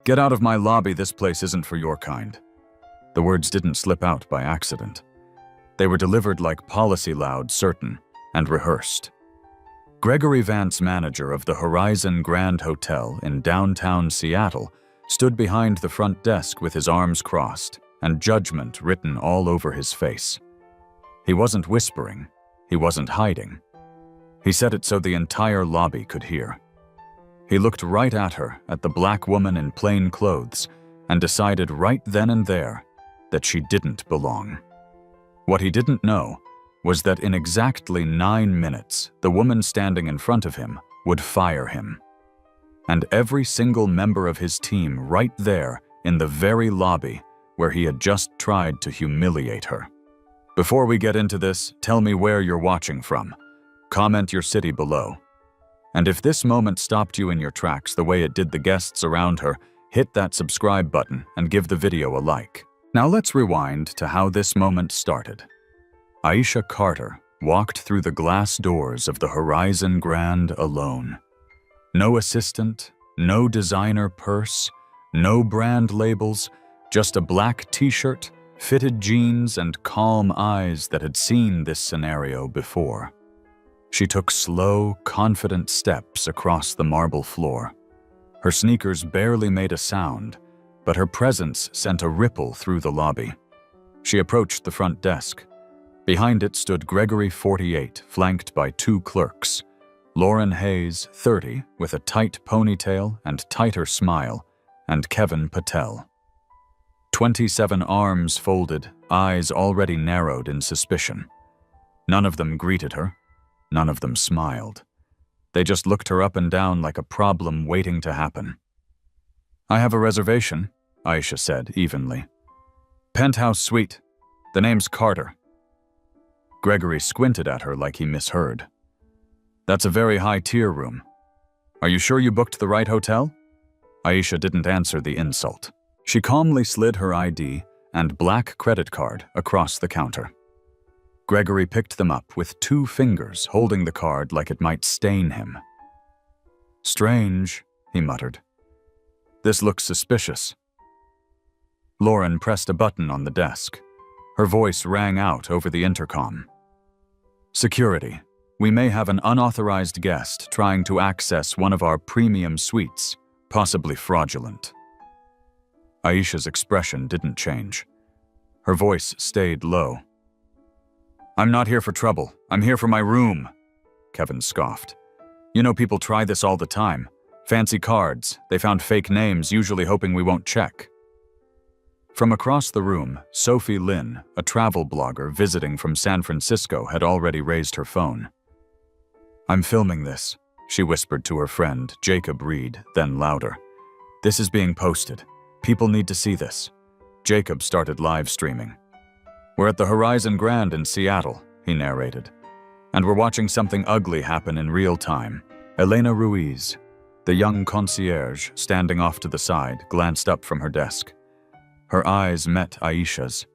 "Get out of my lobby, this place isn't for your kind." The words didn't slip out by accident. They were delivered like policy loud, certain, and rehearsed. Gregory Vance, manager of the Horizon Grand Hotel in downtown Seattle, stood behind the front desk with his arms crossed and judgment written all over his face. He wasn't whispering. He wasn't hiding. He said it so the entire lobby could hear. He looked right at her, at the black woman in plain clothes, and decided right then and there that she didn't belong. What he didn't know was that in exactly 9 minutes, the woman standing in front of him would fire him. And every single member of his team right there in the very lobby where he had just tried to humiliate her. Before we get into this, tell me where you're watching from. Comment your city below. And if this moment stopped you in your tracks the way it did the guests around her, hit that subscribe button and give the video a like. Now let's rewind to how this moment started. Aisha Carter walked through the glass doors of the Horizon Grand alone. No assistant, no designer purse, no brand labels, just a black t-shirt, fitted jeans, and calm eyes that had seen this scenario before. She took slow, confident steps across the marble floor. Her sneakers barely made a sound, but her presence sent a ripple through the lobby. She approached the front desk. Behind it stood Gregory, 48, flanked by 2 clerks. Lauren Hayes, 30, with a tight ponytail and tighter smile, and Kevin Patel. 27 arms folded, eyes already narrowed in suspicion. None of them greeted her. None of them smiled. They just looked her up and down like a problem waiting to happen. "I have a reservation," Aisha said evenly. "Penthouse suite. The name's Carter." Gregory squinted at her like he misheard. "That's a very high-tier room. Are you sure you booked the right hotel?" Aisha didn't answer the insult. She calmly slid her ID and black credit card across the counter. Gregory picked them up with 2 fingers, holding the card like it might stain him. "Strange," he muttered. "This looks suspicious." Lauren pressed a button on the desk. Her voice rang out over the intercom. "Security. We may have an unauthorized guest trying to access one of our premium suites, possibly fraudulent." Aisha's expression didn't change. Her voice stayed low. "I'm not here for trouble. I'm here for my room," Kevin scoffed. "You know people try this all the time. Fancy cards. They found fake names, usually hoping we won't check." From across the room, Sophie Lin, a travel blogger visiting from San Francisco, had already raised her phone. "I'm filming this," she whispered to her friend, Jacob Reed, then louder. "This is being posted. People need to see this." Jacob started live streaming. "We're at the Horizon Grand in Seattle," he narrated. "And we're watching something ugly happen in real time." Elena Ruiz, the young concierge standing off to the side, glanced up from her desk. Her eyes met Aisha's.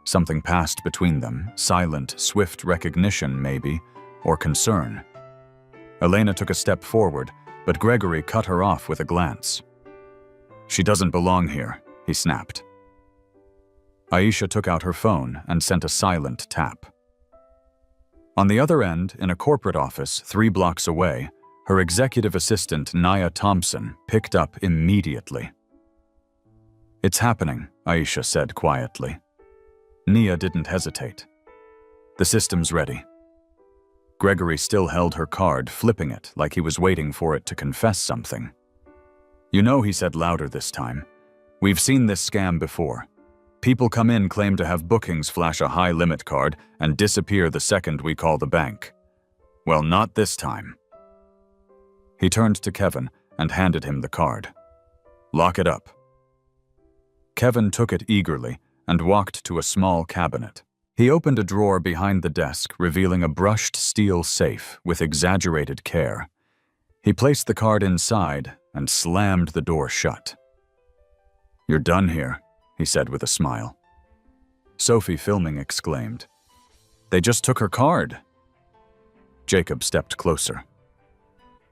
Something passed between them, silent, swift recognition maybe, or concern. Elena took a step forward, but Gregory cut her off with a glance. "She doesn't belong here," he snapped. Aisha took out her phone and sent a silent tap. On the other end, in a corporate office 3 blocks away, her executive assistant, Nia Thompson, picked up immediately. "It's happening," Aisha said quietly. Nia didn't hesitate. "The system's ready." Gregory still held her card, flipping it like he was waiting for it to confess something. "You know," he said louder this time, "we've seen this scam before. People come in, claim to have bookings, flash a high-limit card, and disappear the second we call the bank. Well, not this time." He turned to Kevin and handed him the card. "Lock it up." Kevin took it eagerly and walked to a small cabinet. He opened a drawer behind the desk, revealing a brushed steel safe with exaggerated care. He placed the card inside and slammed the door shut. "You're done here," he said with a smile. Sophie, filming, exclaimed, "They just took her card." Jacob stepped closer.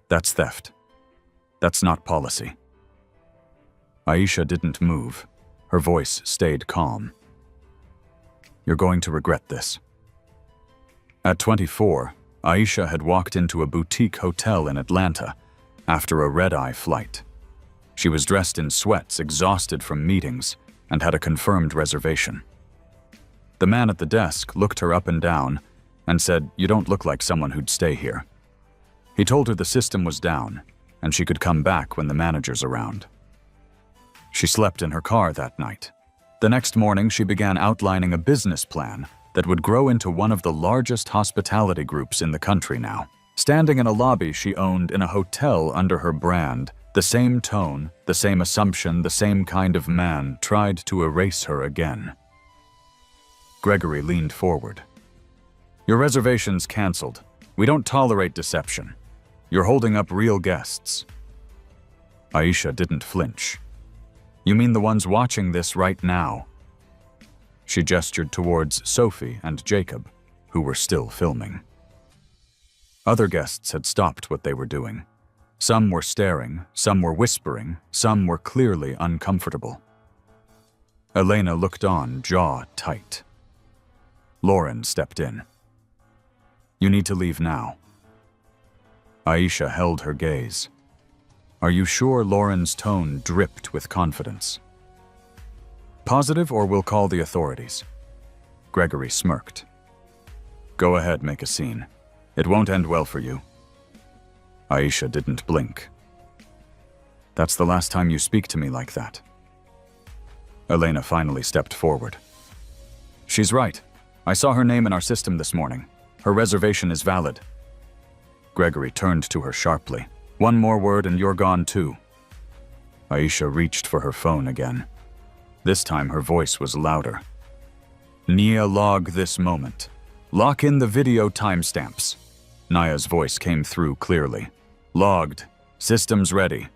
"That's theft. That's not policy." Aisha didn't move. Her voice stayed calm. You're going to regret this. At 24, Aisha had walked into a boutique hotel in Atlanta after a red-eye flight. She was dressed in sweats, exhausted from meetings, and had a confirmed reservation. The man at the desk looked her up and down and said, "You don't look like someone who'd stay here." He told her the system was down and she could come back when the manager's around. She slept in her car that night. The next morning, she began outlining a business plan that would grow into one of the largest hospitality groups in the country now. Standing in a lobby she owned in a hotel under her brand, the same tone, the same assumption, the same kind of man tried to erase her again. Gregory leaned forward. "Your reservation's canceled. We don't tolerate deception. You're holding up real guests." Aisha didn't flinch. "You mean the ones watching this right now?" She gestured towards Sophie and Jacob, who were still filming. Other guests had stopped what they were doing. Some were staring, some were whispering, some were clearly uncomfortable. Elena looked on, jaw tight. Lauren stepped in. "You need to leave now." Aisha held her gaze. "Are you sure?" Lauren's tone dripped with confidence. "Positive, or we'll call the authorities." Gregory smirked. "Go ahead, make a scene. It won't end well for you." Aisha didn't blink. "That's the last time you speak to me like that." Elena finally stepped forward. "She's right. I saw her name in our system this morning. Her reservation is valid." Gregory turned to her sharply. "One more word and you're gone too." Aisha reached for her phone again. This time her voice was louder. "Nia, log this moment. Lock in the video timestamps." Nia's voice came through clearly. "Logged. Systems ready."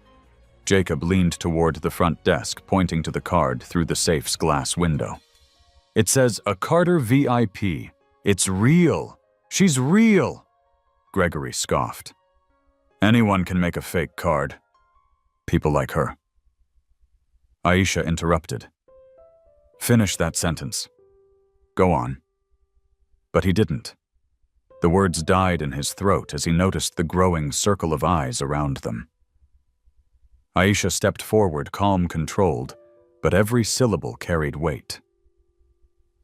Jacob leaned toward the front desk, pointing to the card through the safe's glass window. "It says a Carter VIP. It's real. She's real." Gregory scoffed. "Anyone can make a fake card. People like her." Aisha interrupted. "Finish that sentence. Go on." But he didn't. The words died in his throat as he noticed the growing circle of eyes around them. Aisha stepped forward, calm, controlled, but every syllable carried weight.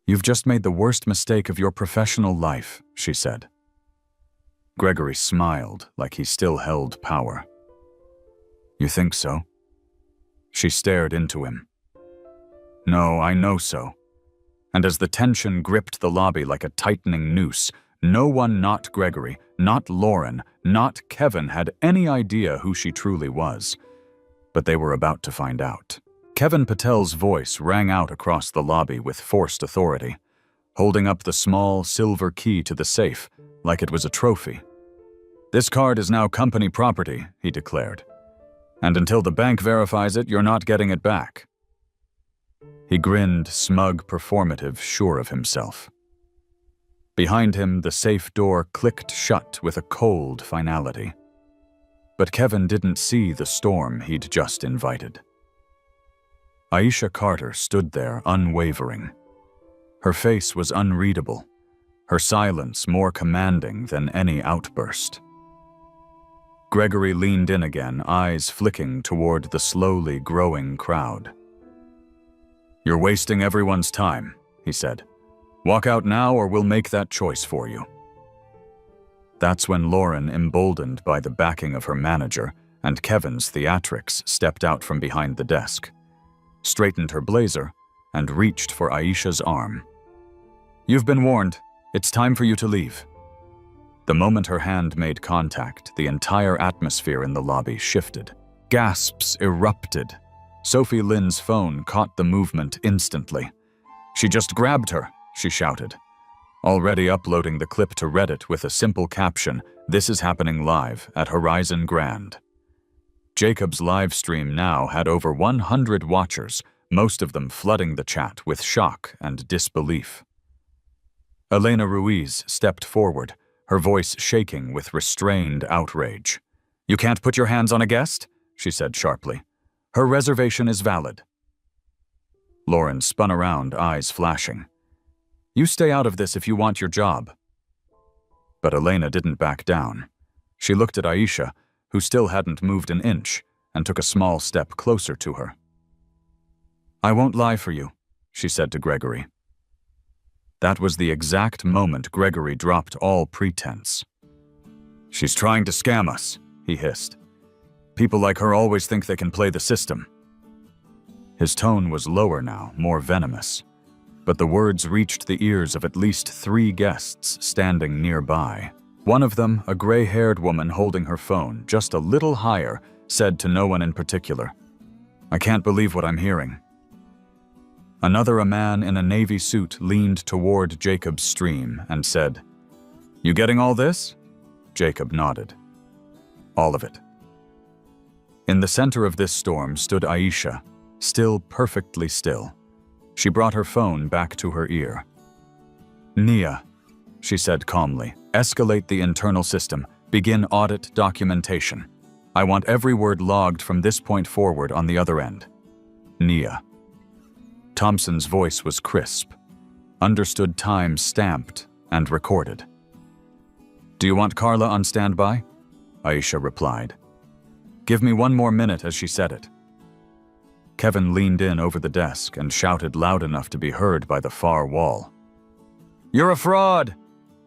"You've just made the worst mistake of your professional life," she said. Gregory smiled like he still held power. "You think so?" She stared into him. "No, I know so." And as the tension gripped the lobby like a tightening noose, no one, not Gregory, not Lauren, not Kevin, had any idea who she truly was. But they were about to find out. Kevin Patel's voice rang out across the lobby with forced authority, holding up the small silver key to the safe like it was a trophy. "This card is now company property," he declared. "And until the bank verifies it, you're not getting it back." He grinned, smug, performative, sure of himself. Behind him, the safe door clicked shut with a cold finality. But Kevin didn't see the storm he'd just invited. Aisha Carter stood there, unwavering. Her face was unreadable, her silence more commanding than any outburst. Gregory leaned in again, eyes flicking toward the slowly growing crowd. "You're wasting everyone's time," he said. "Walk out now or we'll make that choice for you." That's when Lauren, emboldened by the backing of her manager and Kevin's theatrics, stepped out from behind the desk, straightened her blazer, and reached for Aisha's arm. "You've been warned. It's time for you to leave." The moment her hand made contact, the entire atmosphere in the lobby shifted. Gasps erupted. Sophie Lynn's phone caught the movement instantly. "She just grabbed her," she shouted, already uploading the clip to Reddit with a simple caption, "This is happening live at Horizon Grand." Jacob's live stream now had over 100 watchers, most of them flooding the chat with shock and disbelief. Elena Ruiz stepped forward, her voice shaking with restrained outrage. "You can't put your hands on a guest?" she said sharply. Her reservation is valid. Lauren spun around, eyes flashing. You stay out of this if you want your job. But Elena didn't back down. She looked at Aisha, who still hadn't moved an inch, and took a small step closer to her. I won't lie for you, she said to Gregory. That was the exact moment Gregory dropped all pretense. She's trying to scam us, he hissed. People like her always think they can play the system. His tone was lower now, more venomous, but the words reached the ears of at least 3 guests standing nearby. One of them, a gray-haired woman holding her phone just a little higher, said to no one in particular, I can't believe what I'm hearing. Another, a man in a navy suit, leaned toward Jacob's stream and said, You getting all this? Jacob nodded. All of it. In the center of this storm stood Aisha, still perfectly still. She brought her phone back to her ear. Nia, she said calmly, escalate the internal system, begin audit documentation. I want every word logged from this point forward on the other end. Nia. Thompson's voice was crisp, understood time stamped and recorded. Do you want Carla on standby? Aisha replied. Give me 1 more minute as she said it. Kevin leaned in over the desk and shouted loud enough to be heard by the far wall. You're a fraud!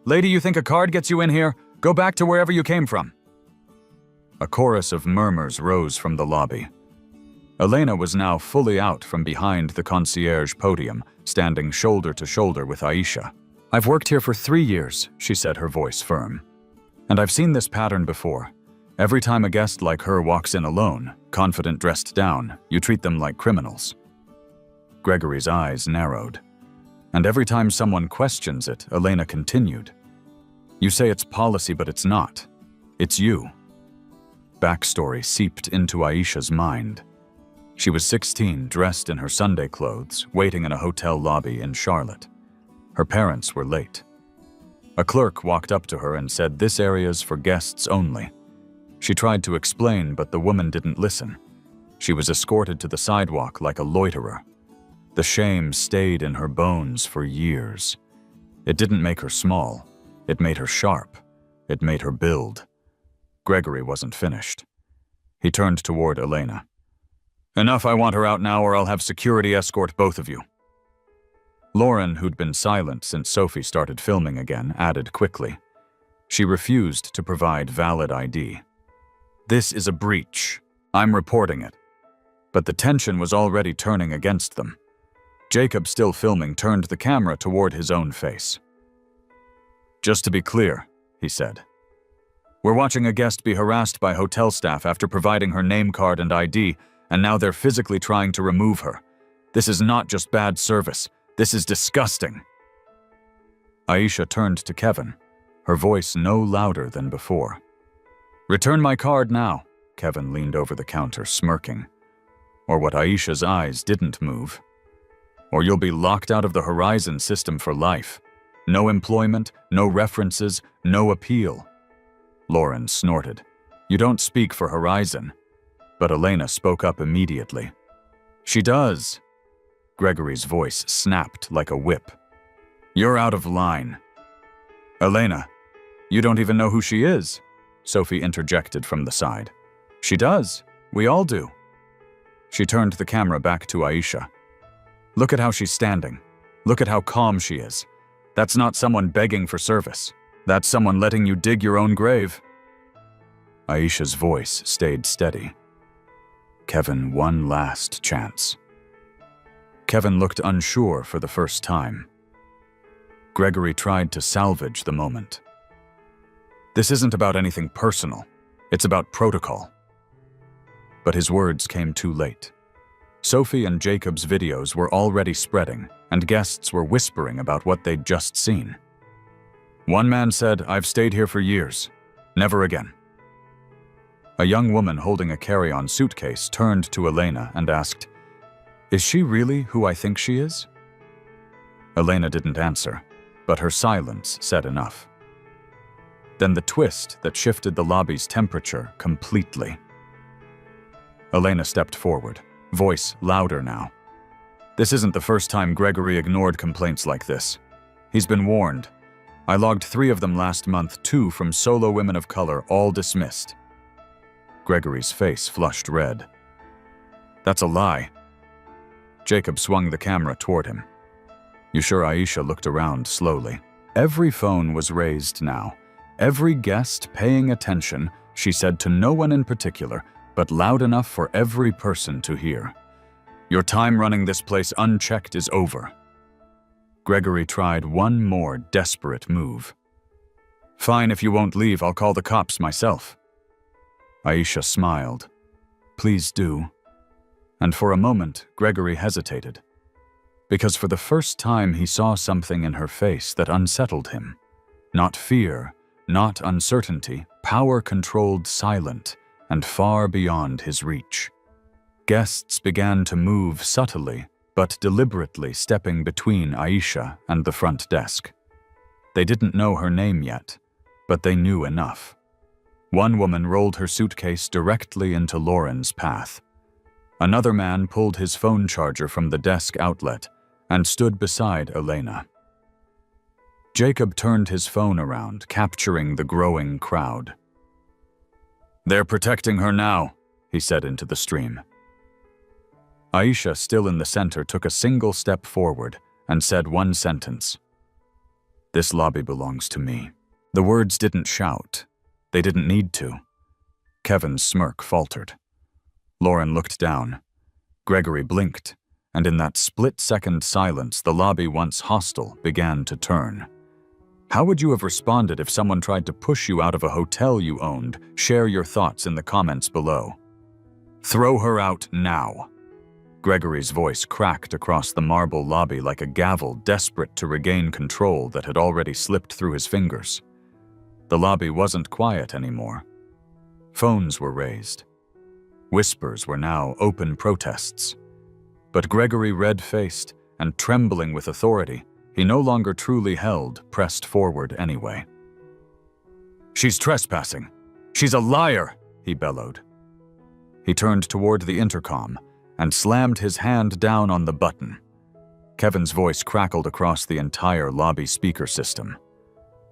Lady, you think a card gets you in here? Go back to wherever you came from. A chorus of murmurs rose from the lobby. Elena was now fully out from behind the concierge podium, standing shoulder to shoulder with Aisha. I've worked here for 3 years, she said, her voice firm. And I've seen this pattern before. Every time a guest like her walks in alone, confident dressed down, you treat them like criminals. Gregory's eyes narrowed. And every time someone questions it, Elena continued. You say it's policy, but it's not. It's you. Backstory seeped into Aisha's mind. She was 16, dressed in her Sunday clothes, waiting in a hotel lobby in Charlotte. Her parents were late. A clerk walked up to her and said, This area's for guests only. She tried to explain, but the woman didn't listen. She was escorted to the sidewalk like a loiterer. The shame stayed in her bones for years. It didn't make her small. It made her sharp. It made her build. Gregory wasn't finished. He turned toward Elena. Enough, I want her out now or I'll have security escort both of you. Lauren, who'd been silent since Sophie started filming again, added quickly. She refused to provide valid ID. This is a breach. I'm reporting it. But the tension was already turning against them. Jacob, still filming, turned the camera toward his own face. Just to be clear, he said. We're watching a guest be harassed by hotel staff after providing her name card and ID, and now they're physically trying to remove her. This is not just bad service. This is disgusting. Aisha turned to Kevin, her voice no louder than before. Return my card now. Kevin leaned over the counter, smirking. Or what Aisha's eyes didn't move. Or you'll be locked out of the Horizon system for life. No employment, no references, no appeal. Lauren snorted. You don't speak for Horizon. But Elena spoke up immediately. She does. Gregory's voice snapped like a whip. You're out of line. Elena, you don't even know who she is, Sophie interjected from the side. She does. We all do. She turned the camera back to Aisha. Look at how she's standing. Look at how calm she is. That's not someone begging for service. That's someone letting you dig your own grave. Aisha's voice stayed steady. Kevin, one last chance. Kevin looked unsure for the first time. Gregory tried to salvage the moment. This isn't about anything personal. It's about protocol. But his words came too late. Sophie and Jacob's videos were already spreading, and guests were whispering about what they'd just seen. One man said, I've stayed here for years. Never again. A young woman holding a carry-on suitcase turned to Elena and asked, Is she really who I think she is? Elena didn't answer, but her silence said enough. Then the twist that shifted the lobby's temperature completely. Elena stepped forward, voice louder now. This isn't the first time Gregory ignored complaints like this. He's been warned. I logged 3 of them last month, 2 from solo women of color, all dismissed. Gregory's face flushed red. That's a lie. Jacob swung the camera toward him. You sure? Aisha looked around slowly. Every phone was raised now. Every guest paying attention, she said to no one in particular, but loud enough for every person to hear. Your time running this place unchecked is over. Gregory tried one more desperate move. Fine, if you won't leave, I'll call the cops myself. Aisha smiled. Please do. And for a moment, Gregory hesitated. Because for the first time he saw something in her face that unsettled him. Not fear, not uncertainty, power-controlled, silent, and far beyond his reach. Guests began to move subtly, but deliberately, stepping between Aisha and the front desk. They didn't know her name yet, but they knew enough. One woman rolled her suitcase directly into Lauren's path. Another man pulled his phone charger from the desk outlet and stood beside Elena. Jacob turned his phone around, capturing the growing crowd. They're protecting her now, he said into the stream. Aisha, still in the center, took a single step forward and said one sentence. This lobby belongs to me. The words didn't shout. They didn't need to. Kevin's smirk faltered. Lauren looked down. Gregory blinked, and in that split-second silence, the lobby, once hostile, began to turn. How would you have responded if someone tried to push you out of a hotel you owned? Share your thoughts in the comments below. Throw her out now. Gregory's voice cracked across the marble lobby like a gavel, desperate to regain control that had already slipped through his fingers. The lobby wasn't quiet anymore. Phones were raised. Whispers were now open protests. But Gregory, red-faced and trembling with authority, he no longer truly held, pressed forward anyway. She's trespassing. She's a liar, he bellowed. He turned toward the intercom and slammed his hand down on the button. Kevin's voice crackled across the entire lobby speaker system.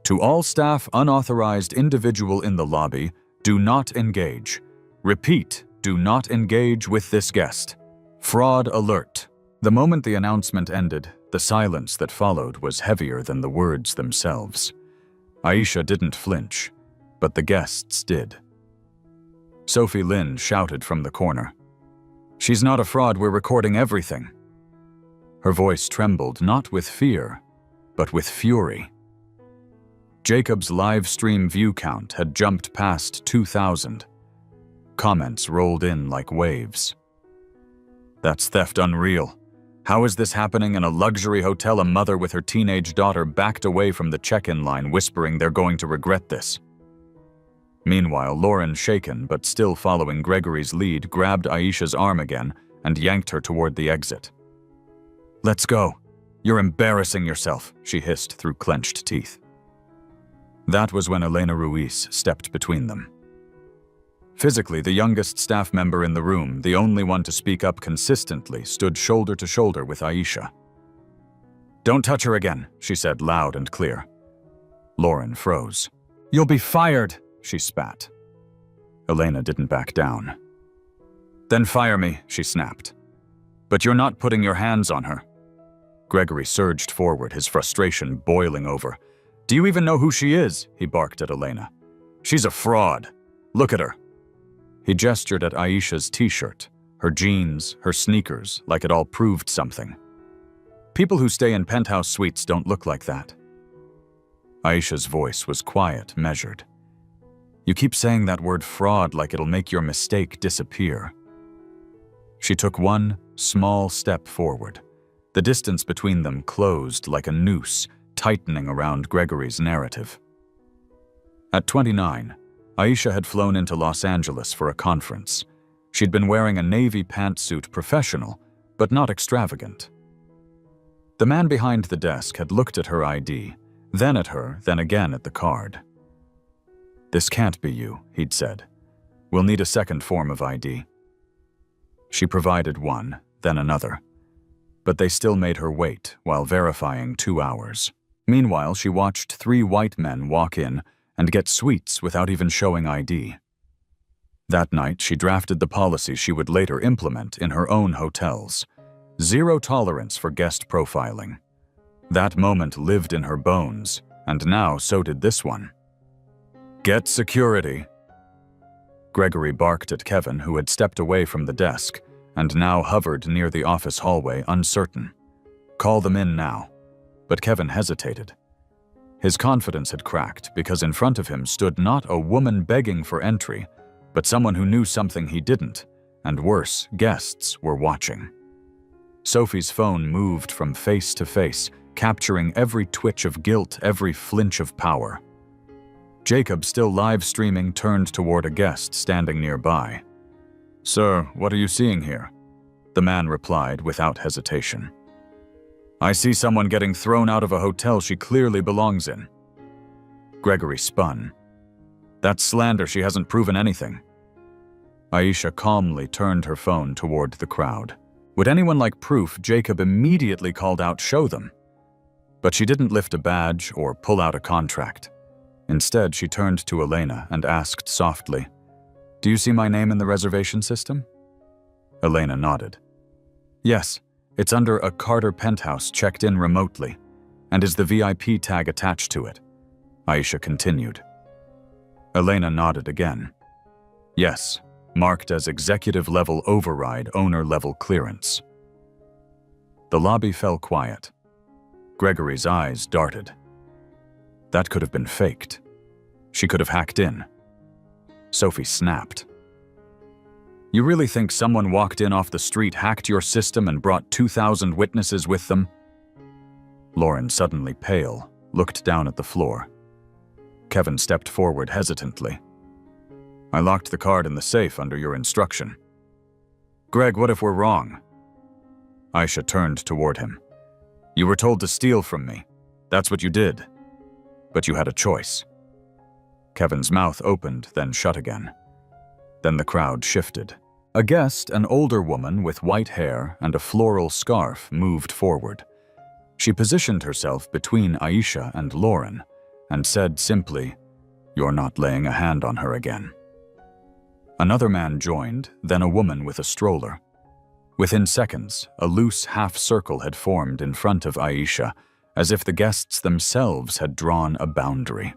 To all staff, unauthorized individual in the lobby, do not engage. Repeat, do not engage with this guest. Fraud alert. The moment the announcement ended, the silence that followed was heavier than the words themselves. Aisha didn't flinch, but the guests did. Sophie Lynn shouted from the corner. She's not a fraud, we're recording everything. Her voice trembled not with fear, but with fury. Jacob's live stream view count had jumped past 2,000. Comments rolled in like waves. That's theft unreal. How is this happening in a luxury hotel? A mother with her teenage daughter backed away from the check-in line, whispering they're going to regret this. Meanwhile, Lauren, shaken but still following Gregory's lead, grabbed Aisha's arm again and yanked her toward the exit. Let's go. You're embarrassing yourself, she hissed through clenched teeth. That was when Elena Ruiz stepped between them. Physically, the youngest staff member in the room, the only one to speak up consistently, stood shoulder to shoulder with Aisha. Don't touch her again, she said loud and clear. Lauren froze. You'll be fired, she spat. Elena didn't back down. Then fire me, she snapped. But you're not putting your hands on her. Gregory surged forward, his frustration boiling over. Do you even know who she is? He barked at Elena. She's a fraud. Look at her. He gestured at Aisha's t-shirt, her jeans, her sneakers, like it all proved something. People who stay in penthouse suites don't look like that. Aisha's voice was quiet, measured. You keep saying that word fraud like it'll make your mistake disappear. She took one small step forward. The distance between them closed like a noose, tightening around Gregory's narrative. At 29, Aisha had flown into Los Angeles for a conference. She'd been wearing a navy pantsuit, professional, but not extravagant. The man behind the desk had looked at her ID, then at her, then again at the card. This can't be you, he'd said. We'll need a second form of ID. She provided one, then another. But they still made her wait while verifying 2 hours. Meanwhile, she watched 3 white men walk in and get sweets without even showing ID. That night, she drafted the policy she would later implement in her own hotels. 0 tolerance for guest profiling. That moment lived in her bones, and now so did this one. "Get security." Gregory barked at Kevin, who had stepped away from the desk and now hovered near the office hallway, uncertain. "Call them in now." But Kevin hesitated. His confidence had cracked because in front of him stood not a woman begging for entry, but someone who knew something he didn't, and worse, guests were watching. Sophie's phone moved from face to face, capturing every twitch of guilt, every flinch of power. Jacob, still live streaming, turned toward a guest standing nearby. "Sir, what are you seeing here?" The man replied without hesitation. "I see someone getting thrown out of a hotel she clearly belongs in." Gregory spun. "That's slander. She hasn't proven anything." Aisha calmly turned her phone toward the crowd. Would anyone like proof? Jacob immediately called out, "Show them." But she didn't lift a badge or pull out a contract. Instead, she turned to Elena and asked softly, "Do you see my name in the reservation system?" Elena nodded. "Yes, it's under a Carter penthouse checked in remotely, and is the VIP tag attached to it," Aisha continued. Elena nodded again. "Yes, marked as executive-level override, owner-level clearance." The lobby fell quiet. Gregory's eyes darted. That could have been faked. She could have hacked in. Sophie snapped. "You really think someone walked in off the street, hacked your system, and brought 2,000 witnesses with them?" Lauren, suddenly pale, looked down at the floor. Kevin stepped forward hesitantly. "I locked the card in the safe under your instruction." "Greg, what if we're wrong?" Aisha turned toward him. "You were told to steal from me. That's what you did. But you had a choice." Kevin's mouth opened, then shut again. Then the crowd shifted. A guest, an older woman with white hair and a floral scarf, moved forward. She positioned herself between Aisha and Lauren and said simply, "You're not laying a hand on her again." Another man joined, then a woman with a stroller. Within seconds, a loose half-circle had formed in front of Aisha, as if the guests themselves had drawn a boundary.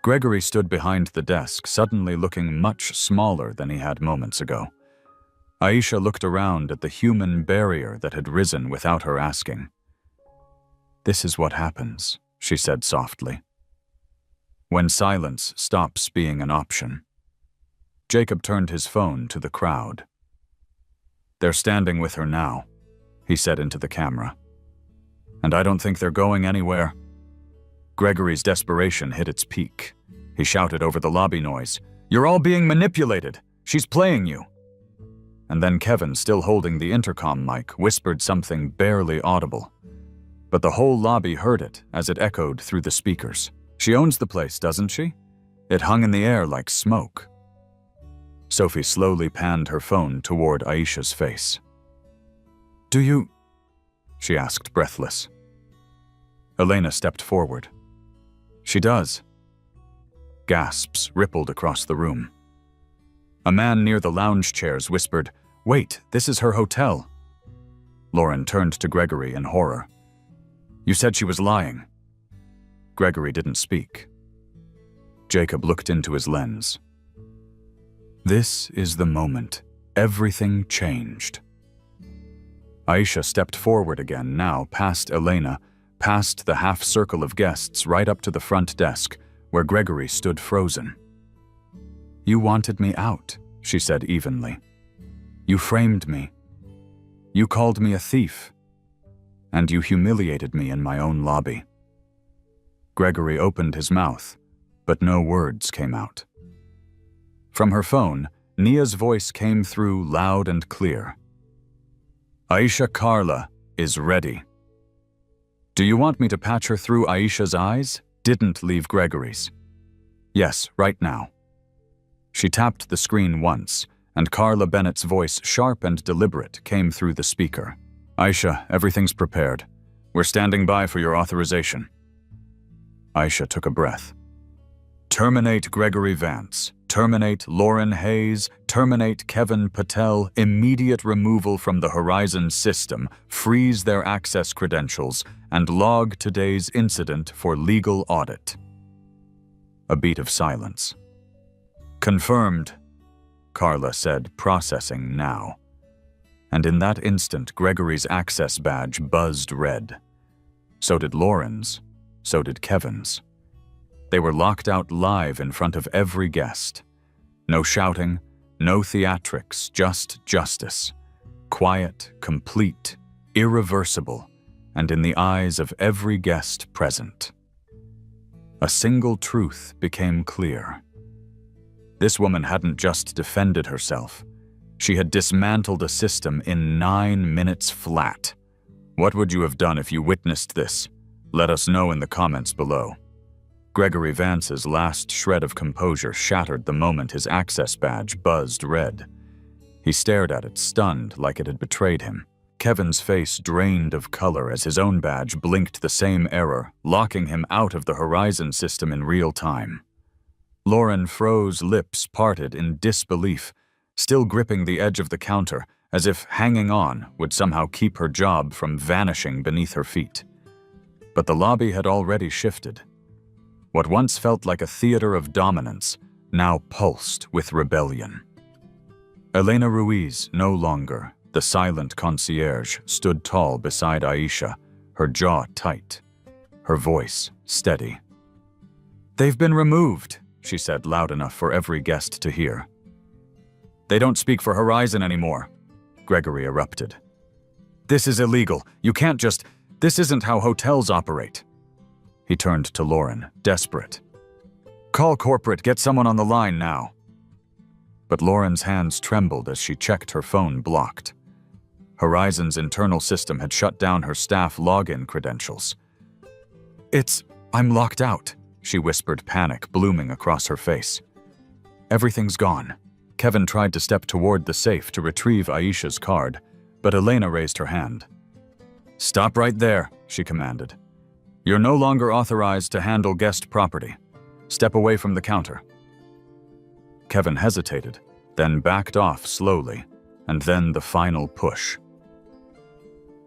Gregory stood behind the desk, suddenly looking much smaller than he had moments ago. Aisha looked around at the human barrier that had risen without her asking. "This is what happens," she said softly. "When silence stops being an option." Jacob turned his phone to the crowd. "They're standing with her now," he said into the camera. "And I don't think they're going anywhere." Gregory's desperation hit its peak. He shouted over the lobby noise, "You're all being manipulated! She's playing you!" And then Kevin, still holding the intercom mic, whispered something barely audible. But the whole lobby heard it as it echoed through the speakers. "She owns the place, doesn't she?" It hung in the air like smoke. Sophie slowly panned her phone toward Aisha's face. "Do you?" she asked, breathless. Elena stepped forward. "She does." Gasps rippled across the room. A man near the lounge chairs whispered, "Wait, this is her hotel." Lauren turned to Gregory in horror. "You said she was lying." Gregory didn't speak. Jacob looked into his lens. This is the moment. Everything changed. Aisha stepped forward again, now past Elena, past the half-circle of guests, right up to the front desk, where Gregory stood frozen. "You wanted me out," she said evenly. "You framed me. You called me a thief. And you humiliated me in my own lobby." Gregory opened his mouth, but no words came out. From her phone, Nia's voice came through loud and clear. "Aisha Carla is ready." "Do you want me to patch her through Aisha's eyes?" Didn't leave Gregory's. "Yes, right now." She tapped the screen once, and Carla Bennett's voice, sharp and deliberate, came through the speaker. "Aisha, everything's prepared. We're standing by for your authorization." Aisha took a breath. "Terminate Gregory Vance. Terminate Lauren Hayes. Terminate Kevin Patel. Immediate removal from the Horizon system. Freeze their access credentials and log today's incident for legal audit." A beat of silence. "Confirmed," Carla said, processing now. And in that instant, Gregory's access badge buzzed red. So did Lauren's. So did Kevin's. They were locked out live in front of every guest. No shouting, no theatrics, just justice. Quiet, complete, irreversible, and in the eyes of every guest present. A single truth became clear. This woman hadn't just defended herself. She had dismantled a system in 9 minutes flat. What would you have done if you witnessed this? Let us know in the comments below. Gregory Vance's last shred of composure shattered the moment his access badge buzzed red. He stared at it, stunned, like it had betrayed him. Kevin's face drained of color as his own badge blinked the same error, locking him out of the Horizon system in real time. Lauren froze, lips parted in disbelief, still gripping the edge of the counter, as if hanging on would somehow keep her job from vanishing beneath her feet. But the lobby had already shifted. What once felt like a theater of dominance now pulsed with rebellion. Elena Ruiz, no longer, the silent concierge, stood tall beside Aisha, her jaw tight, her voice steady. "They've been removed," she said loud enough for every guest to hear. "They don't speak for Horizon anymore," Gregory erupted. "This is illegal. You can't just... This isn't how hotels operate." He turned to Lauren, desperate. "Call corporate, get someone on the line now." But Lauren's hands trembled as she checked her phone blocked. Horizon's internal system had shut down her staff login credentials. I'm locked out," she whispered, panic blooming across her face. "Everything's gone." Kevin tried to step toward the safe to retrieve Aisha's card, but Elena raised her hand. "Stop right there," she commanded. "You're no longer authorized to handle guest property. Step away from the counter." Kevin hesitated, then backed off slowly, and then the final push.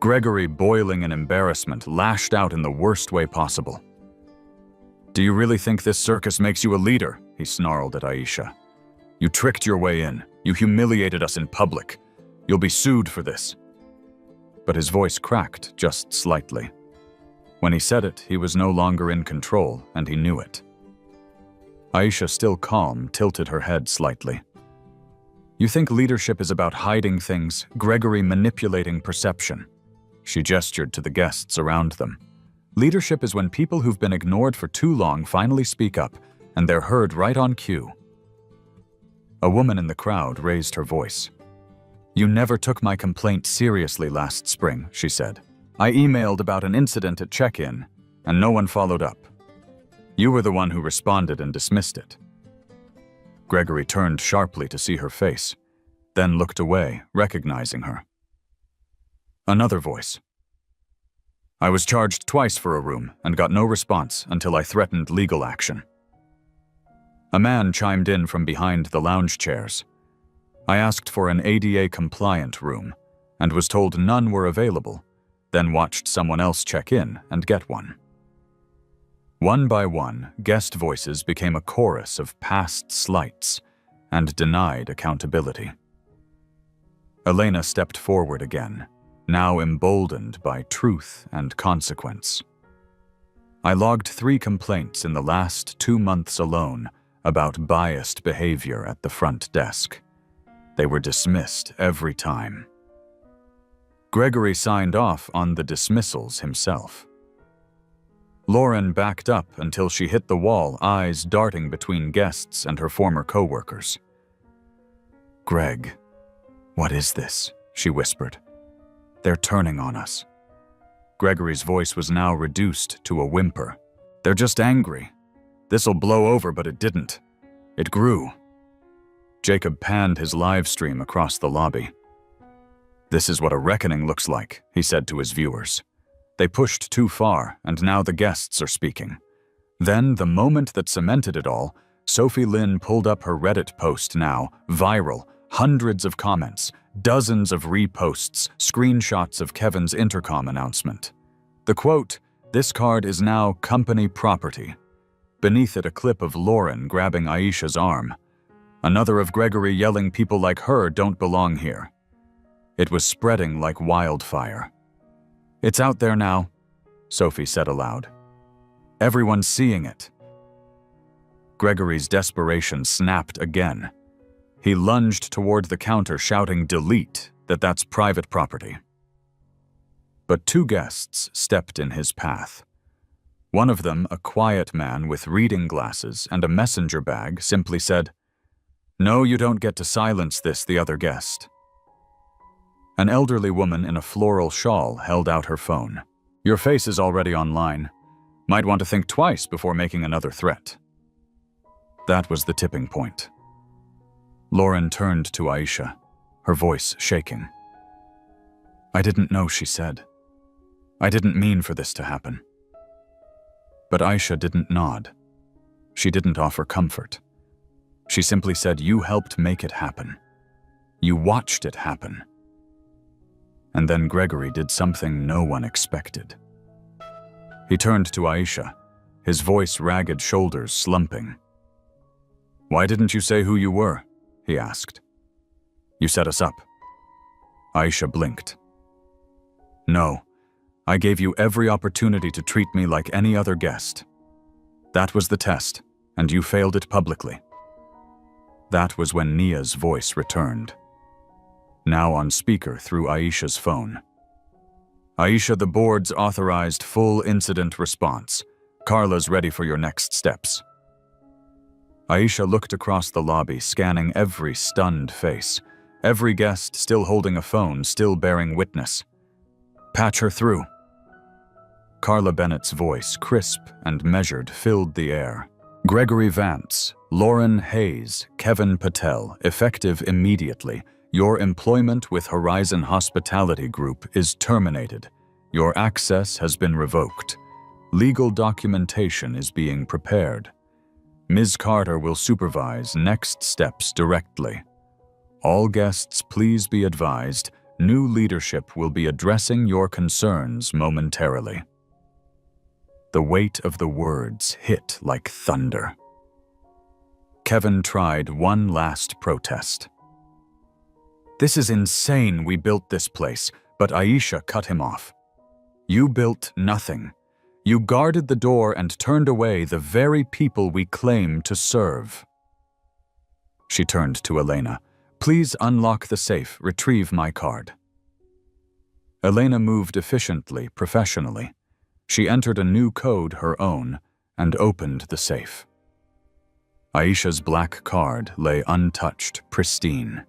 Gregory, boiling in embarrassment, lashed out in the worst way possible. "Do you really think this circus makes you a leader?" he snarled at Aisha. "You tricked your way in. You humiliated us in public. You'll be sued for this." But his voice cracked just slightly. When he said it, he was no longer in control, and he knew it. Aisha, still calm, tilted her head slightly. "You think leadership is about hiding things, Gregory manipulating perception?" She gestured to the guests around them. "Leadership is when people who've been ignored for too long finally speak up, and they're heard right on cue." A woman in the crowd raised her voice. "You never took my complaint seriously last spring," she said. "I emailed about an incident at check-in, and no one followed up. You were the one who responded and dismissed it." Gregory turned sharply to see her face, then looked away, recognizing her. Another voice. "I was charged twice for a room and got no response until I threatened legal action." A man chimed in from behind the lounge chairs. "I asked for an ADA-compliant room and was told none were available, then watched someone else check in and get one." One by one, guest voices became a chorus of past slights and denied accountability. Elena stepped forward again, now emboldened by truth and consequence. "I logged 3 complaints in the last 2 months alone about biased behavior at the front desk. They were dismissed every time." Gregory signed off on the dismissals himself. Lauren backed up until she hit the wall, eyes darting between guests and her former co-workers. "Greg, what is this?" she whispered. "They're turning on us." Gregory's voice was now reduced to a whimper. "They're just angry. This'll blow over, but it didn't. It grew. Jacob panned his live stream across the lobby. "This is what a reckoning looks like," he said to his viewers. "They pushed too far, and now the guests are speaking." Then, the moment that cemented it all, Sophie Lynn pulled up her Reddit post now, viral, hundreds of comments, dozens of reposts, screenshots of Kevin's intercom announcement. The quote, "This card is now company property." Beneath it, a clip of Lauren grabbing Aisha's arm. Another of Gregory yelling people like her don't belong here. It was spreading like wildfire. "It's out there now," Sophie said aloud. "Everyone's seeing it." Gregory's desperation snapped again. He lunged toward the counter shouting, "Delete, that's private property." But two guests stepped in his path. One of them, a quiet man with reading glasses and a messenger bag, simply said, "No, you don't get to silence this," the other guest. An elderly woman in a floral shawl held out her phone. "Your face is already online. Might want to think twice before making another threat." That was the tipping point. Lauren turned to Aisha, her voice shaking. "I didn't know," she said. "I didn't mean for this to happen." But Aisha didn't nod. She didn't offer comfort. She simply said, "You helped make it happen. You watched it happen." And then Gregory did something no one expected. He turned to Aisha, his voice ragged, shoulders slumping. "Why didn't you say who you were?" he asked. "You set us up." Aisha blinked. "No, I gave you every opportunity to treat me like any other guest. That was the test, and you failed it publicly." That was when Nia's voice returned, now on speaker through Aisha's phone. "Aisha, the board's authorized full incident response. Carla's ready for your next steps." Aisha looked across the lobby, scanning every stunned face, every guest still holding a phone, still bearing witness. "Patch her through." Carla Bennett's voice, crisp and measured, filled the air. "Gregory Vance, Lauren Hayes, Kevin Patel, effective immediately. Your employment with Horizon Hospitality Group is terminated. Your access has been revoked. Legal documentation is being prepared. Ms. Carter will supervise next steps directly. All guests, please be advised, new leadership will be addressing your concerns momentarily." The weight of the words hit like thunder. Kevin tried one last protest. "This is insane, we built this place," but Aisha cut him off. "You built nothing. You guarded the door and turned away the very people we claim to serve." She turned to Elena. "Please unlock the safe, retrieve my card." Elena moved efficiently, professionally. She entered a new code, her own, and opened the safe. Aisha's black card lay untouched, pristine.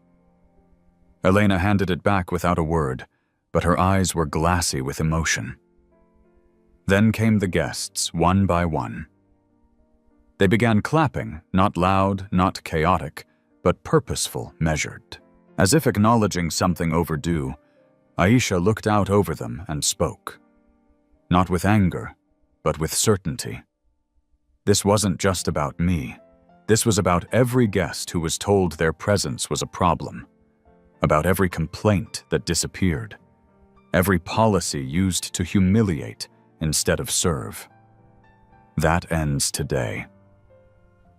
Elena handed it back without a word, but her eyes were glassy with emotion. Then came the guests, one by one. They began clapping, not loud, not chaotic, but purposeful, measured. As if acknowledging something overdue, Aisha looked out over them and spoke. Not with anger, but with certainty. This wasn't just about me. This was about every guest who was told their presence was a problem. About every complaint that disappeared. Every policy used to humiliate instead of serve. That ends today.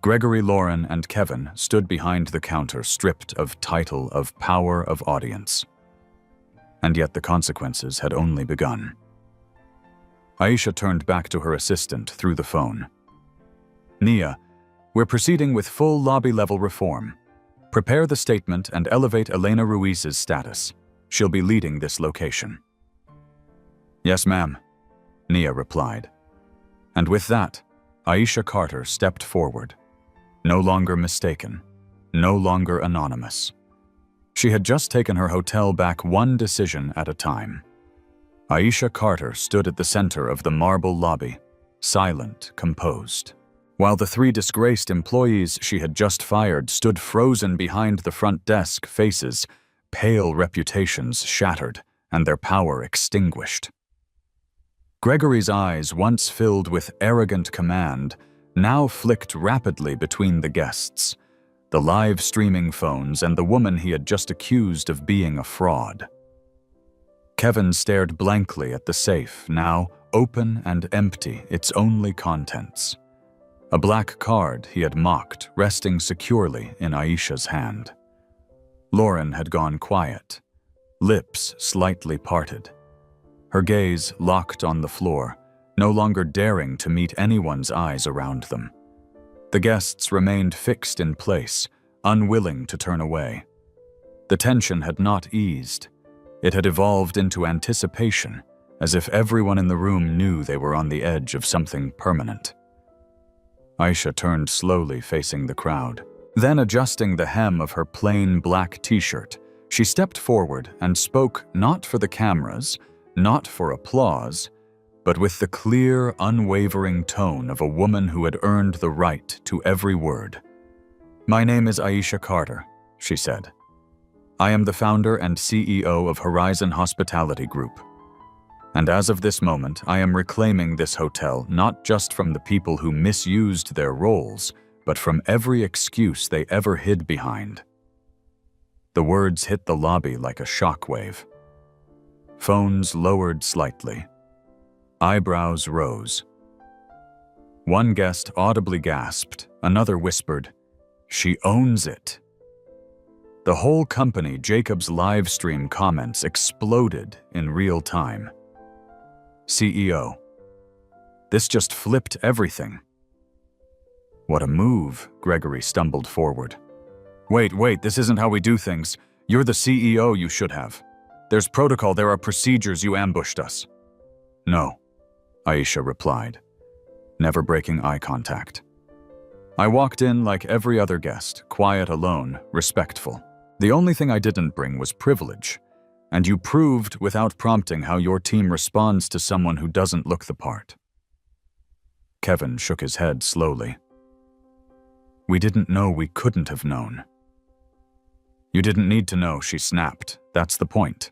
Gregory, Lauren, and Kevin stood behind the counter, stripped of title, of power, of audience. And yet the consequences had only begun. Aisha turned back to her assistant through the phone. "Nia, we're proceeding with full lobby-level reform. Prepare the statement and elevate Elena Ruiz's status. She'll be leading this location." "Yes, ma'am," Nia replied. And with that, Aisha Carter stepped forward. No longer mistaken, no longer anonymous. She had just taken her hotel back one decision at a time. Aisha Carter stood at the center of the marble lobby, silent, composed. while the 3 disgraced employees she had just fired stood frozen behind the front desk, faces, pale reputations shattered, and their power extinguished. Gregory's eyes, once filled with arrogant command, now flicked rapidly between the guests, the live streaming phones, and the woman he had just accused of being a fraud. Kevin stared blankly at the safe, now open and empty, its only contents. A black card he had mocked, resting securely in Aisha's hand. Lauren had gone quiet, lips slightly parted. Her gaze locked on the floor, no longer daring to meet anyone's eyes around them. The guests remained fixed in place, unwilling to turn away. The tension had not eased. It had evolved into anticipation, as if everyone in the room knew they were on the edge of something permanent. Aisha turned slowly, facing the crowd. Then, adjusting the hem of her plain black t-shirt, she stepped forward and spoke not for the cameras, not for applause, but with the clear, unwavering tone of a woman who had earned the right to every word. "My name is Aisha Carter," she said. "I am the founder and CEO of Horizon Hospitality Group. And as of this moment, I am reclaiming this hotel not just from the people who misused their roles, but from every excuse they ever hid behind." The words hit the lobby like a shockwave. Phones lowered slightly. Eyebrows rose. One guest audibly gasped, another whispered, "She owns it." The whole company, Jacob's live stream comments exploded in real time. CEO. This just flipped everything. What a move, Gregory stumbled forward. Wait, this isn't how we do things. You're the CEO, you should have. There's protocol, there are procedures, you ambushed us. No, Aisha replied, never breaking eye contact. I walked in like every other guest, quiet, alone, respectful. The only thing I didn't bring was privilege, and you proved without prompting how your team responds to someone who doesn't look the part. Kevin shook his head slowly. We didn't know we couldn't have known. You didn't need to know, she snapped. That's the point.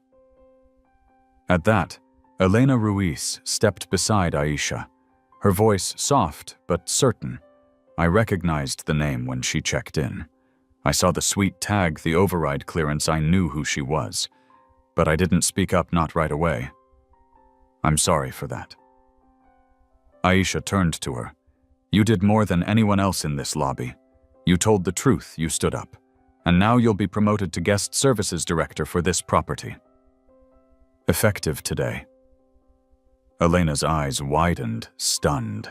At that, Elena Ruiz stepped beside Aisha, her voice soft but certain. I recognized the name when she checked in. I saw the sweet tag, the override clearance, I knew who she was. But I didn't speak up, not right away. I'm sorry for that. Aisha turned to her. You did more than anyone else in this lobby. You told the truth, you stood up. And now you'll be promoted to guest services director for this property. Effective today. Elena's eyes widened, stunned.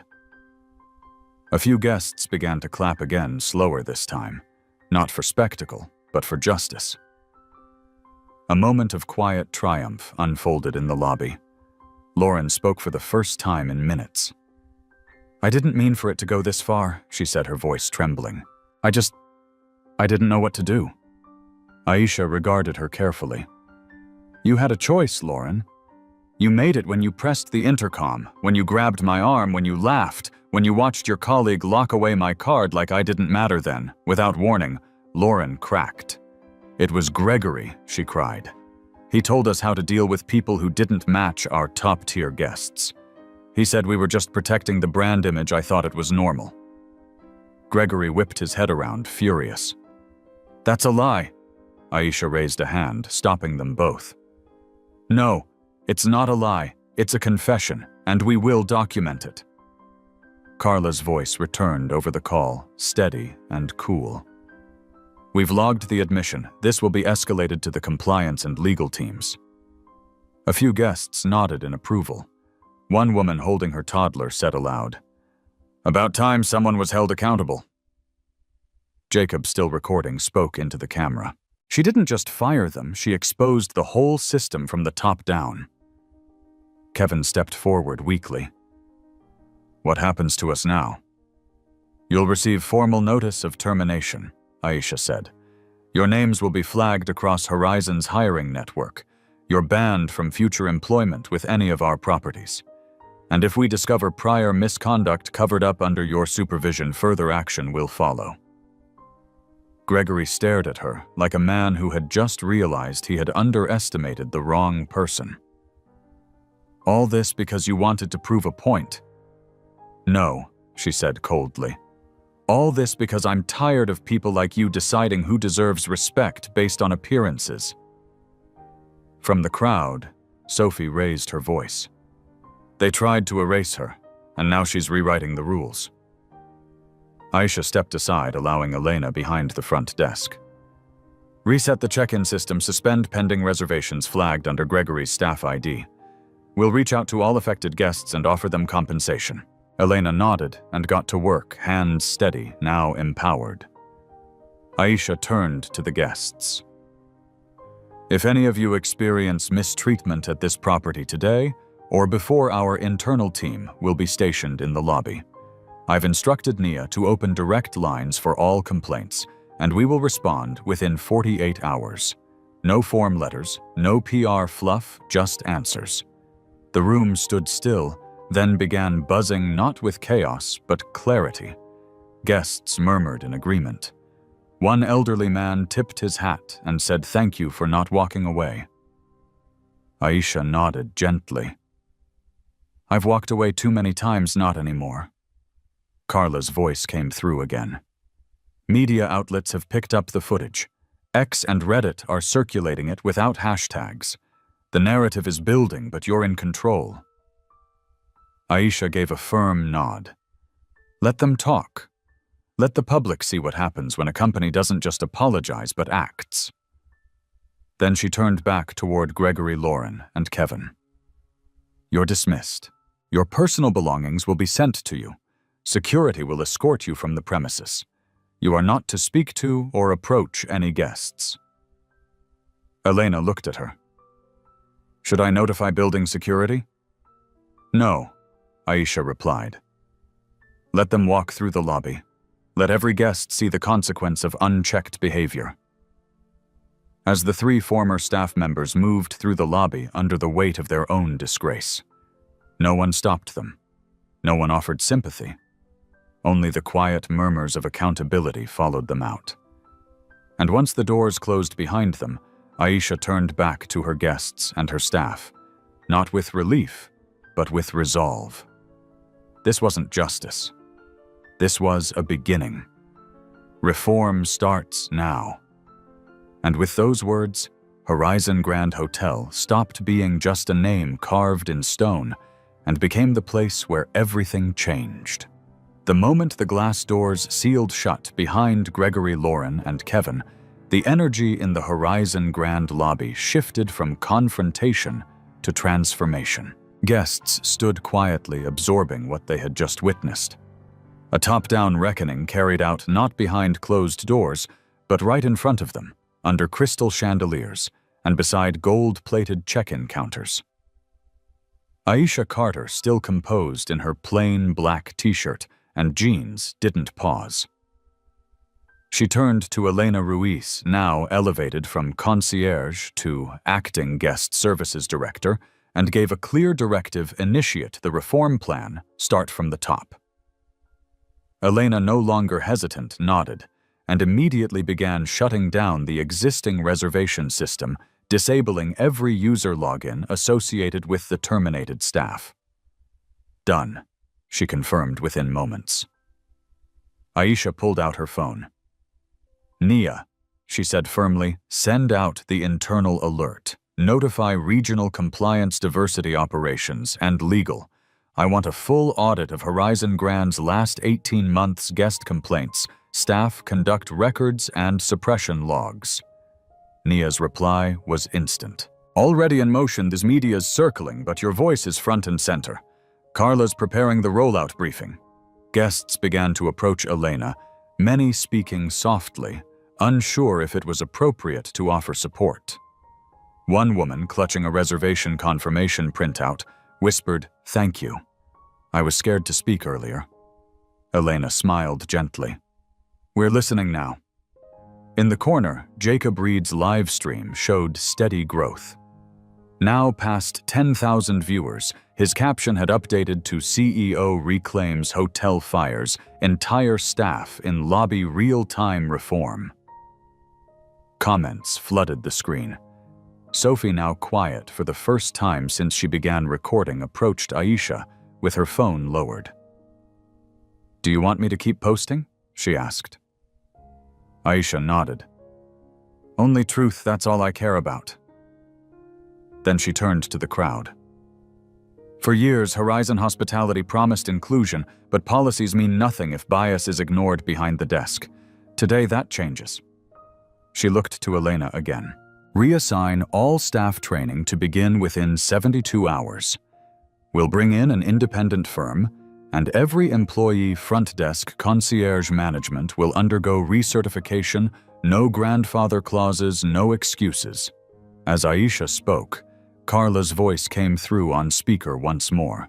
A few guests began to clap again, slower this time. Not for spectacle, but for justice. A moment of quiet triumph unfolded in the lobby. Lauren spoke for the first time in minutes. I didn't mean for it to go this far, she said, her voice trembling. I didn't know what to do. Aisha regarded her carefully. You had a choice, Lauren. You made it when you pressed the intercom, when you grabbed my arm, when you laughed, when you watched your colleague lock away my card like I didn't matter then. Without warning, Lauren cracked. It was Gregory, she cried. He told us how to deal with people who didn't match our top-tier guests. He said we were just protecting the brand image. I thought it was normal. Gregory whipped his head around, furious. That's a lie. Aisha raised a hand, stopping them both. No, it's not a lie. It's a confession, and we will document it. Carla's voice returned over the call, steady and cool. We've logged the admission. This will be escalated to the compliance and legal teams. A few guests nodded in approval. One woman holding her toddler said aloud, About time someone was held accountable. Jacob, still recording, spoke into the camera. She didn't just fire them, she exposed the whole system from the top down. Kevin stepped forward weakly. What happens to us now? You'll receive formal notice of termination, Aisha said. Your names will be flagged across Horizon's hiring network. You're banned from future employment with any of our properties. And if we discover prior misconduct covered up under your supervision, further action will follow." Gregory stared at her like a man who had just realized he had underestimated the wrong person. "All this because you wanted to prove a point?" "No," she said coldly. "All this because I'm tired of people like you deciding who deserves respect based on appearances." From the crowd, Sophie raised her voice. "They tried to erase her, and now she's rewriting the rules." Aisha stepped aside, allowing Elena behind the front desk. "Reset the check-in system, suspend pending reservations flagged under Gregory's staff ID. We'll reach out to all affected guests and offer them compensation." Elena nodded and got to work, hands steady, now empowered. Aisha turned to the guests. "If any of you experience mistreatment at this property today, or before, our internal team will be stationed in the lobby. I've instructed Nia to open direct lines for all complaints, and we will respond within 48 hours. No form letters, no PR fluff, just answers." The room stood still, then began buzzing not with chaos, but clarity. Guests murmured in agreement. One elderly man tipped his hat and said thank you for not walking away. Aisha nodded gently. "I've walked away too many times, not anymore." Carla's voice came through again. "Media outlets have picked up the footage. X and Reddit are circulating it without hashtags. The narrative is building, but you're in control." Aisha gave a firm nod. "Let them talk. Let the public see what happens when a company doesn't just apologize but acts." Then she turned back toward Gregory, Lauren, and Kevin. "You're dismissed. Your personal belongings will be sent to you. Security will escort you from the premises. You are not to speak to or approach any guests." Elena looked at her. "Should I notify building security?" "No," Aisha replied. "Let them walk through the lobby. Let every guest see the consequence of unchecked behavior." As the 3 former staff members moved through the lobby under the weight of their own disgrace, no one stopped them. No one offered sympathy. Only the quiet murmurs of accountability followed them out. And once the doors closed behind them, Aisha turned back to her guests and her staff, not with relief, but with resolve. This wasn't justice. This was a beginning. Reform starts now. And with those words, Horizon Grand Hotel stopped being just a name carved in stone and became the place where everything changed. The moment the glass doors sealed shut behind Gregory, Lauren, and Kevin, the energy in the Horizon Grand lobby shifted from confrontation to transformation. Guests stood quietly absorbing what they had just witnessed. A top-down reckoning carried out not behind closed doors, but right in front of them, under crystal chandeliers and beside gold-plated check-in counters. Aisha Carter, still composed in her plain black t-shirt and jeans, didn't pause. She turned to Elena Ruiz, now elevated from concierge to acting guest services director, and gave a clear directive: initiate the reform plan, start from the top. Elena, no longer hesitant, nodded, and immediately began shutting down the existing reservation system, disabling every user login associated with the terminated staff. "Done," she confirmed within moments. Aisha pulled out her phone. "Nia," she said firmly, "send out the internal alert. Notify regional compliance, diversity operations, and legal. I want a full audit of Horizon Grand's last 18 months guest complaints, staff conduct records, and suppression logs." Nia's reply was instant. "Already in motion, this media's circling, but your voice is front and center. Carla's preparing the rollout briefing." Guests began to approach Elena, many speaking softly, unsure if it was appropriate to offer support. One woman, clutching a reservation confirmation printout, whispered, "Thank you. I was scared to speak earlier." Elena smiled gently. "We're listening now." In the corner, Jacob Reed's live stream showed steady growth. Now past 10,000 viewers, His caption had updated to CEO reclaims hotel fires, entire staff in lobby real-time reform. Comments flooded the screen. Sophie, now quiet for the first time since she began recording, approached Aisha with her phone lowered. "Do you want me to keep posting?" she asked. Aisha nodded. "Only truth, that's all I care about." Then she turned to the crowd. "For years, Horizon Hospitality promised inclusion, but policies mean nothing if bias is ignored behind the desk. Today, that changes." She looked to Elena again. "Reassign all staff training to begin within 72 hours. We'll bring in an independent firm, and every employee front desk concierge management will undergo recertification, no grandfather clauses, no excuses." As Aisha spoke, Carla's voice came through on speaker once more.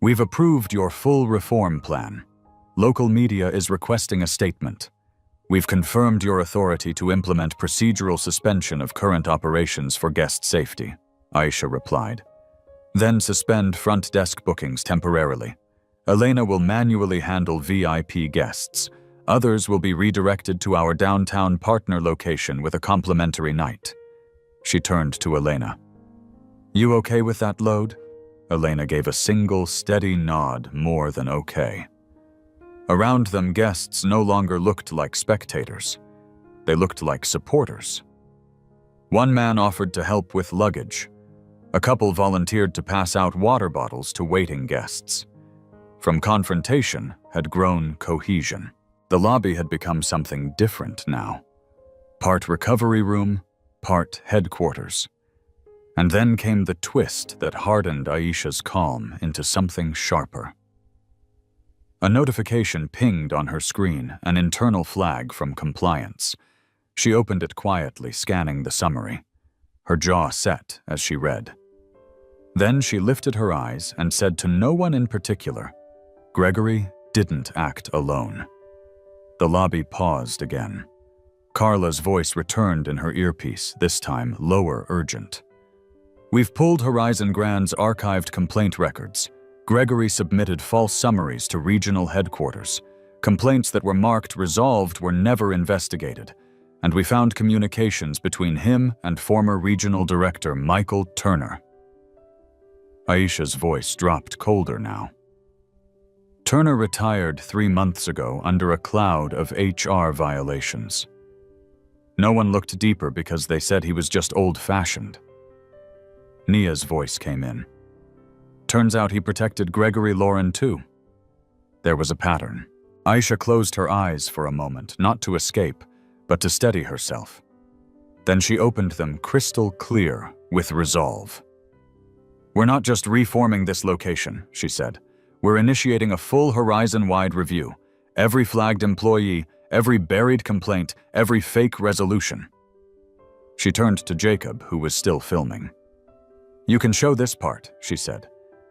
"We've approved your full reform plan. Local media is requesting a statement. We've confirmed your authority to implement procedural suspension of current operations for guest safety," Aisha replied. "Then suspend front desk bookings temporarily. Elena will manually handle VIP guests. Others will be redirected to our downtown partner location with a complimentary night." She turned to Elena. "You okay with that load?" Elena gave a single, steady nod, more than okay. Around them, guests no longer looked like spectators. They looked like supporters. One man offered to help with luggage. A couple volunteered to pass out water bottles to waiting guests. From confrontation had grown cohesion. The lobby had become something different now. Part recovery room, part headquarters. And then came the twist that hardened Aisha's calm into something sharper. A notification pinged on her screen, an internal flag from compliance. She opened it quietly, scanning the summary. Her jaw set as she read. Then she lifted her eyes and said to no one in particular, "Gregory didn't act alone." The lobby paused again. Carla's voice returned in her earpiece, this time lower, urgent. "We've pulled Horizon Grand's archived complaint records. Gregory submitted false summaries to regional headquarters. Complaints that were marked resolved were never investigated. And we found communications between him and former regional director Michael Turner." Aisha's voice dropped colder now. "Turner retired 3 months ago under a cloud of HR violations. No one looked deeper because they said he was just old-fashioned." Nia's voice came in. "Turns out he protected Gregory Lauren too." There was a pattern. Aisha closed her eyes for a moment, not to escape, but to steady herself. Then she opened them crystal clear with resolve. "We're not just reforming this location," she said. "We're initiating a full Horizon-wide review. Every flagged employee, every buried complaint, every fake resolution." She turned to Jacob, who was still filming. "You can show this part," she said.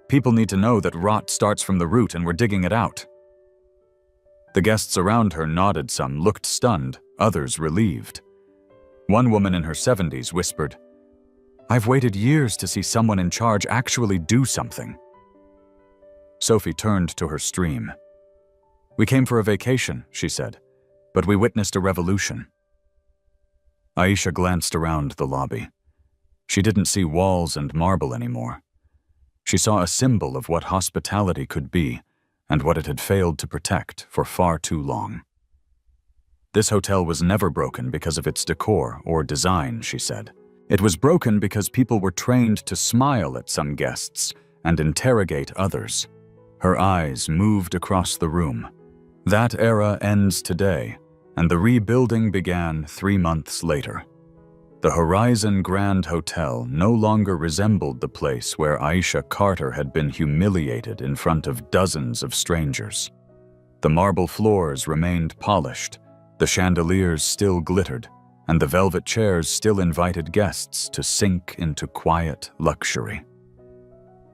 "People need to know that rot starts from the root and we're digging it out." The guests around her nodded, some looked stunned, others relieved. One woman in her 70s whispered, "I've waited years to see someone in charge actually do something." Sophie turned to her stream. "We came for a vacation," she said, "but we witnessed a revolution." Aisha glanced around the lobby. She didn't see walls and marble anymore. She saw a symbol of what hospitality could be and what it had failed to protect for far too long. This hotel was never broken because of its decor or design, she said. It was broken because people were trained to smile at some guests and interrogate others. Her eyes moved across the room. That era ends today, and the rebuilding began 3 months later. The Horizon Grand Hotel no longer resembled the place where Aisha Carter had been humiliated in front of dozens of strangers. The marble floors remained polished, the chandeliers still glittered, and the velvet chairs still invited guests to sink into quiet luxury.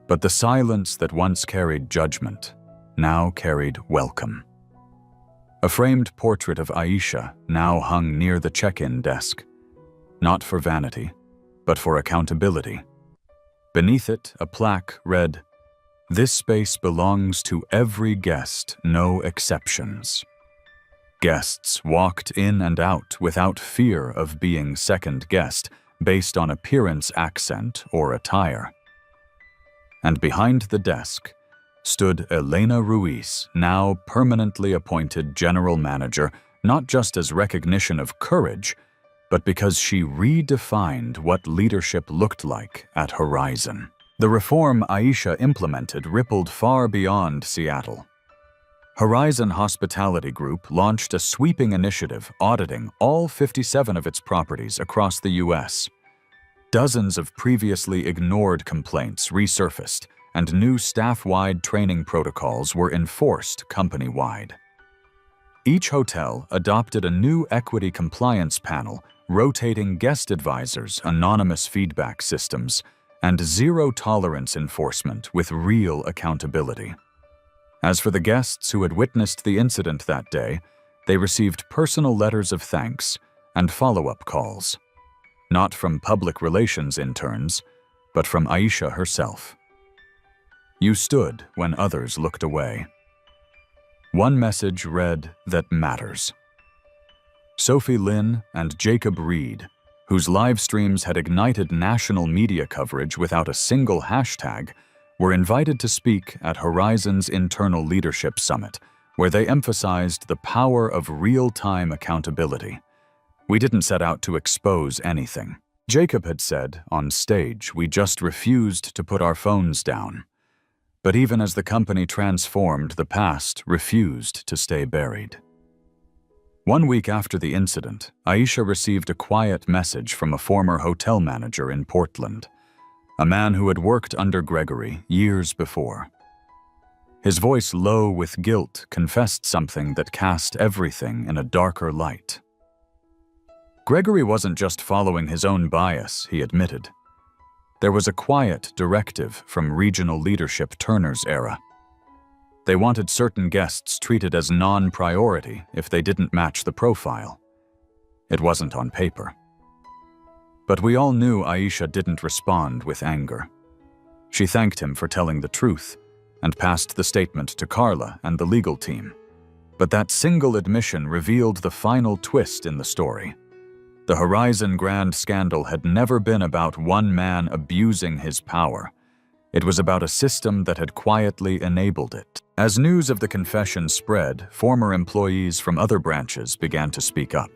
But the silence that once carried judgment now carried welcome. A framed portrait of Aisha now hung near the check-in desk. Not for vanity, but for accountability. Beneath it, a plaque read, This space belongs to every guest, no exceptions. Guests walked in and out without fear of being second-guessed based on appearance, accent, or attire. And behind the desk stood Elena Ruiz, now permanently appointed general manager, not just as recognition of courage, but because she redefined what leadership looked like at Horizon. The reform Aisha implemented rippled far beyond Seattle. Horizon Hospitality Group launched a sweeping initiative auditing all 57 of its properties across the U.S. Dozens of previously ignored complaints resurfaced, and new staff-wide training protocols were enforced company-wide. Each hotel adopted a new equity compliance panel, rotating guest advisors, anonymous feedback systems, and zero-tolerance enforcement with real accountability. As for the guests who had witnessed the incident that day, they received personal letters of thanks and follow-up calls, not from public relations interns, but from Aisha herself. You stood when others looked away. One message read that matters. Sophie Lin and Jacob Reed, whose live streams had ignited national media coverage without a single hashtag, were invited to speak at Horizon's Internal Leadership Summit, where they emphasized the power of real-time accountability. We didn't set out to expose anything. Jacob had said, on stage, we just refused to put our phones down. But even as the company transformed, the past refused to stay buried. 1 week after the incident, Aisha received a quiet message from a former hotel manager in Portland, a man who had worked under Gregory years before. His voice, low with guilt, confessed something that cast everything in a darker light. Gregory wasn't just following his own bias, he admitted. There was a quiet directive from regional leadership Turner's era. They wanted certain guests treated as non-priority if they didn't match the profile. It wasn't on paper. But we all knew Aisha didn't respond with anger. She thanked him for telling the truth and passed the statement to Carla and the legal team. But that single admission revealed the final twist in the story. The Horizon Grand scandal had never been about one man abusing his power. It was about a system that had quietly enabled it. As news of the confession spread, former employees from other branches began to speak up.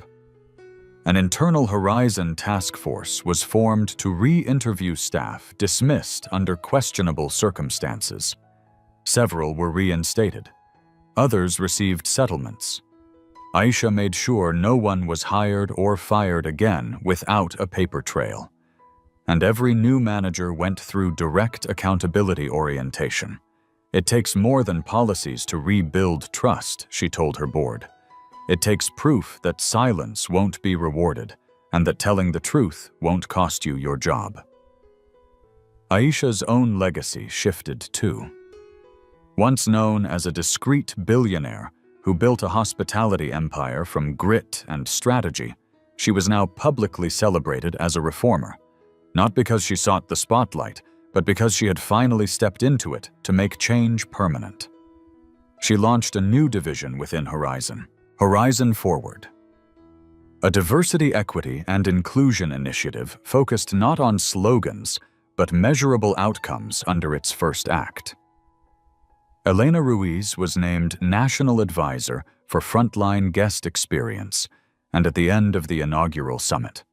An internal Horizon task force was formed to re-interview staff dismissed under questionable circumstances. Several were reinstated. Others received settlements. Aisha made sure no one was hired or fired again without a paper trail. And every new manager went through direct accountability orientation. It takes more than policies to rebuild trust, she told her board. It takes proof that silence won't be rewarded and that telling the truth won't cost you your job. Aisha's own legacy shifted too. Once known as a discreet billionaire who built a hospitality empire from grit and strategy, she was now publicly celebrated as a reformer. Not because she sought the spotlight, but because she had finally stepped into it to make change permanent. She launched a new division within Horizon, Horizon Forward. A diversity, equity, and inclusion initiative focused not on slogans, but measurable outcomes under its first act. Elena Ruiz was named National Advisor for Frontline Guest Experience, and at the end of the inaugural summit,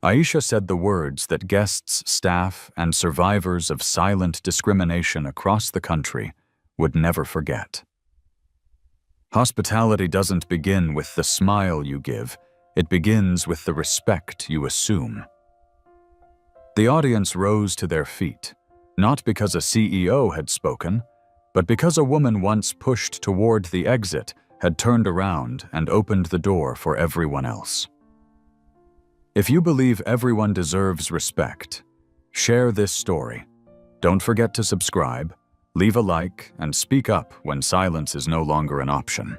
Aisha said the words that guests, staff, and survivors of silent discrimination across the country would never forget. Hospitality doesn't begin with the smile you give, it begins with the respect you assume. The audience rose to their feet, not because a CEO had spoken, but because a woman once pushed toward the exit had turned around and opened the door for everyone else. If you believe everyone deserves respect, share this story. Don't forget to subscribe, leave a like, and speak up when silence is no longer an option.